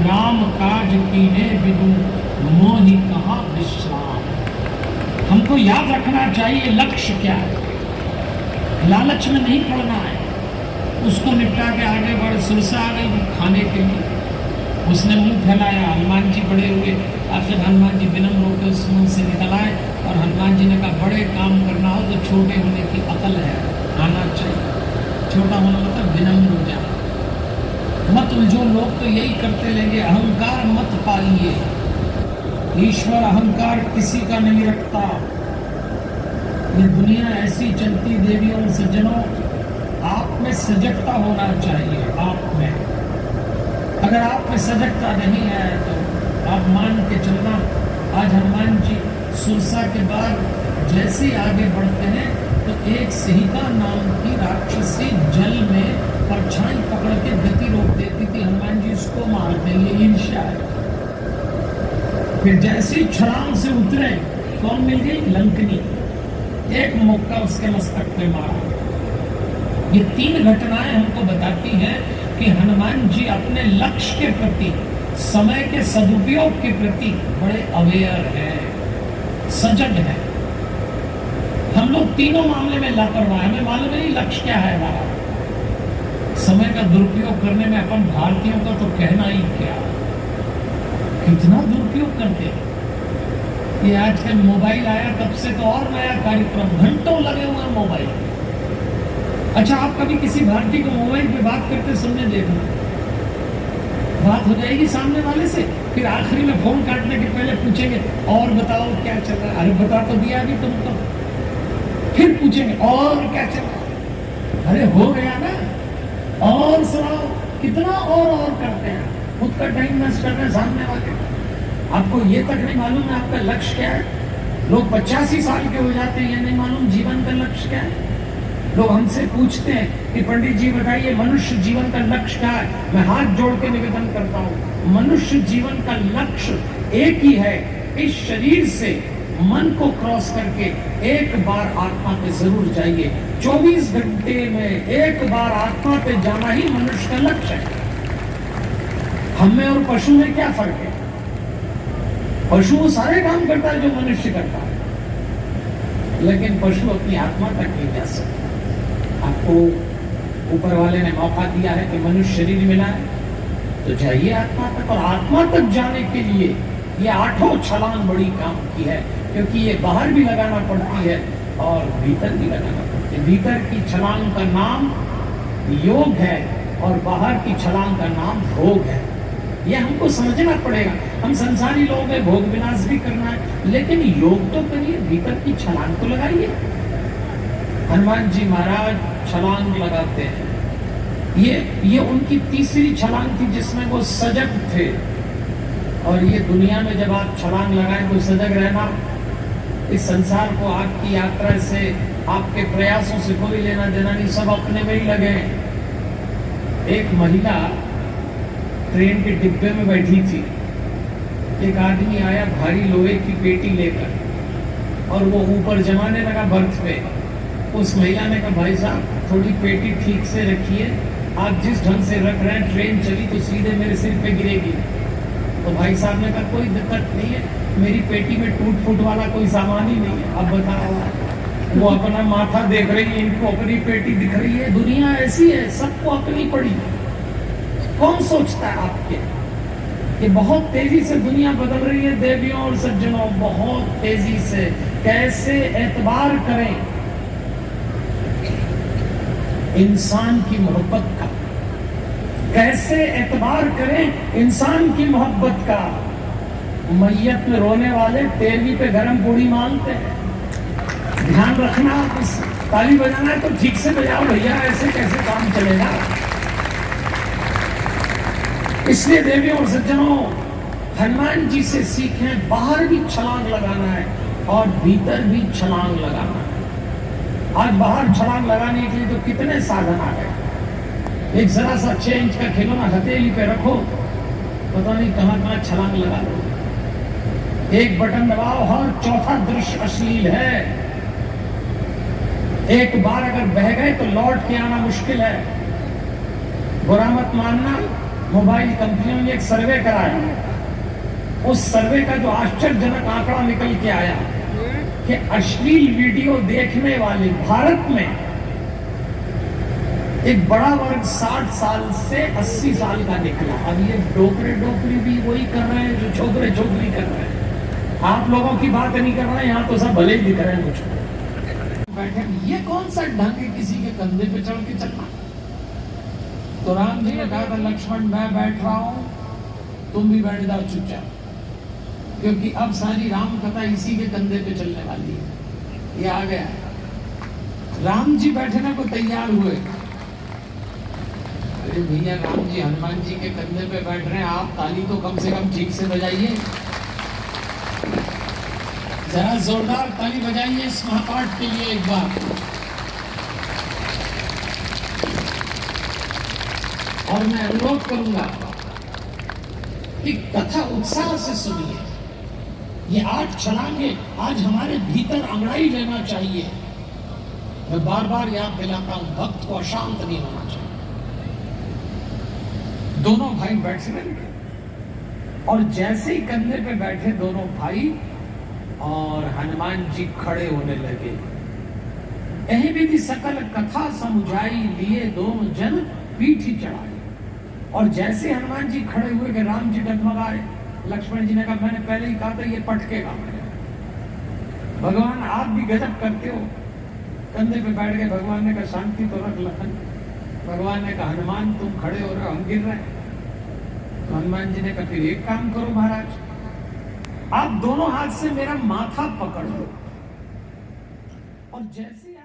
राम काज कीने बिनु मोहि कहाँ विश्राम। हमको याद रखना चाहिए लक्ष्य क्या है, लालच में नहीं पड़ना है, उसको निपटा के आगे बढ़। सुरसा आ गई खाने के लिए, उसने मुंह फैलाया, हनुमान जी बड़े हुए, आखिर हनुमान जी विनम्र होकर उस मुंह से निकल आए और हनुमान जी ने कहा बड़े काम करना हो तो छोटे होने की अकल है, आना चाहिए। छोटा होना मतलब विनम्र हो जाना। मत उलझो, लोग तो यही करते लेंगे, अहंकार मत पालिए। ईश्वर अहंकार किसी का नहीं रखता। ये दुनिया ऐसी चलती देवियों और सज्जनों, आप में सजगता होना चाहिए। आप में अगर आप में सजगता नहीं है तो आप मान के चलना। आज हनुमान जी सुरसा के बाद जैसे ही आगे बढ़ते हैं तो एक सहिता नाम की राक्षसी जल में परछाई पकड़ के गति रोक देती थी। हनुमान जी उसको मारते, ये ईर्ष्या है। फिर जैसे ही छलांग से उतरे, कौन मिल गई? लंकनी। एक मुक्का उसके मस्तक पे मारा। ये तीन घटनाएं हमको बताती हैं कि हनुमान जी अपने लक्ष्य के प्रति, समय के सदुपयोग के प्रति बड़े अवेयर हैं, सजग हैं। हम लोग तीनों मामले में लापरवाह, हमें मालूम नहीं लक्ष्य क्या है हमारा। समय का दुरुपयोग करने में अपन भारतीयों का तो कहना ही क्या, कितना दुरुपयोग करते हैं। ये आजकल मोबाइल आया तब से तो और नया कार्यक्रम, घंटों लगे हुए हैं मोबाइल। अच्छा, आप कभी किसी भारतीय को मोबाइल पे बात करते सुनने देखना, बात हो जाएगी सामने वाले से, फिर आखिरी में फोन काटने के पहले पूछेंगे और बताओ क्या चल रहा है। अरे बता तो दिया अभी तुमको। फिर पूछेंगे और क्या चल रहा है। अरे हो गया ना, और सुनाओ। कितना और करते हैं, खुद का टाइम नष्ट करते हैं सामने वाले। आपको ये तक नहीं मालूम है आपका लक्ष्य क्या है। लोग 85 साल के हो जाते हैं, ये नहीं मालूम जीवन का लक्ष्य क्या है। लोग हमसे पूछते हैं कि पंडित जी बताइए मनुष्य जीवन का लक्ष्य क्या है। मैं हाथ जोड़ के निवेदन करता हूँ, मनुष्य जीवन का लक्ष्य एक ही है, इस शरीर से मन को क्रॉस करके एक बार आत्मा पे जरूर जाइए। 24 घंटे में एक बार आत्मा पे जाना ही मनुष्य का लक्ष्य है। हम में और पशु में क्या फर्क है? पशु वो सारे काम करता है जो मनुष्य करता है, लेकिन पशु अपनी आत्मा तक नहीं जा सकता। आपको ऊपर वाले ने मौका दिया है कि मनुष्य शरीर मिला है तो जाइए आत्मा तक, और आत्मा तक जाने के लिए ये 8 छलांग बड़ी काम की है, क्योंकि ये बाहर भी लगाना पड़ती है और भीतर भी लगाना पड़ती है। भीतर की छलांग का नाम योग है और बाहर की छलांग का नाम भोग है। ये हमको समझना पड़ेगा। हम संसारी लोग हैं, भोग विनाश भी करना है, लेकिन योग तो करिए, भीतर की छलांग तो लगाइए। हनुमान जी महाराज छलांग लगाते हैं। ये उनकी तीसरी छलांग थी जिसमें वो सजग थे। और ये दुनिया में जब आप छलांग लगाएं तो सजग रहना, इस संसार को आपकी यात्रा से, आपके प्रयासों से कोई लेना देना नहीं, सब अपने में ही लगे। एक महिला ट्रेन के डिब्बे में बैठी थी, एक आदमी आया भारी लोहे की पेटी लेकर और वो ऊपर जमाने लगा बर्थ पे। उस महिला ने कहा भाई साहब थोड़ी पेटी ठीक से रखिए, आप जिस ढंग से रख रहे हैं ट्रेन चली तो सीधे मेरे सिर पे गिरेगी। तो भाई साहब ने कहा कोई दिक्कत नहीं है, मेरी पेटी में टूट फूट वाला कोई सामान ही नहीं है। अब बताओ, वो अपना माथा देख रही है, इनको अपनी पेटी दिख रही है। दुनिया ऐसी है, सबको अपनी पड़ी। कौन सोचता है आपके? ये बहुत तेजी से दुनिया बदल रही है देवियों और सज्जनों, बहुत तेजी से। कैसे एतबार करें इंसान की मोहब्बत का, कैसे एतबार करें इंसान की मोहब्बत का। मैयत में रोने वाले 13वीं पे गरम पूड़ी मांगते हैं। ध्यान रखना, ताली बजाना है तो ठीक से बजाओ भैया, ऐसे कैसे काम चलेगा। इसलिए देवियों और सज्जनों, हनुमान जी से सीखें, बाहर भी छलांग लगाना है और भीतर भी छलांग लगाना है। आज बाहर छलांग लगाने के लिए तो कितने साधन आ गए। एक जरा सा 6 इंच का खिलौना हथेली पे रखो, पता नहीं कहां छलांग लगा लो। एक बटन दबाओ, हर चौथा दृश्य अश्लील है। एक बार अगर बह गए तो लौट के आना मुश्किल है। बुरा मत मानना, मोबाइल कंपनियों ने एक सर्वे कराया। उस सर्वे का जो आश्चर्यजनक आंकड़ा निकल के आया कि अश्लील वीडियो देखने वाले भारत में एक बड़ा वर्ग 60 साल से 80 साल का निकला। अब ये डोकरे डोकरी भी वही कर रहे हैं जो छोकरे छोकरी कर रहे हैं। आप लोगों की बात नहीं कर रहे हैं, यहाँ तो सब भले ही दिख रहे हैं मुझको बैठे। ये कौन सा ढंग है किसी के कंधे पे चढ़ के चलना? तो राम जी ने कहा था, लक्ष्मण मैं बैठ रहा हूं, तुम भी बैठ जाओ चुपचाप, क्योंकि अब सारी राम कथा इसी के कंधे पे चलने वाली है। ये आ गया। राम जी बैठने को तैयार हुए। अरे भैया, राम जी हनुमान जी के कंधे पे बैठ रहे हैं, आप ताली तो कम से कम ठीक से बजाइए, जरा जोरदार ताली बजाइए इस महापाठ के लिए एक बार। और मैं अनुरोध करूंगा कि कथा उत्साह से सुनिए। ये 8 छलांगे आज हमारे भीतर अंगड़ाई लेना चाहिए। मैं बार बार याद दिलाता हूं, भक्त को अशांत नहीं होना चाहिए। दोनों भाई बैठ गए और जैसे ही कंधे पे बैठे दोनों भाई और हनुमान जी खड़े होने लगे। यही विधि सकल कथा समुझाई, लिए दोनों जन पीठी चढ़ाई। और जैसे हनुमान जी खड़े हुए कि राम जी डगमगाए। लक्ष्मण जी ने कहा, मैंने पहले ही कहा था ये पटकेगा। भगवान आप भी गजब करते हो। कंधे पे बैठ गए। भगवान ने कहा, शांति तो रख लखन। भगवान ने कहा, हनुमान तुम खड़े हो रहे हो, हम गिर रहे हैं। तो हनुमान जी ने कहा, फिर एक काम करो महाराज, आप दोनों हाथ से मेरा माथा पकड़ लो। और जैसे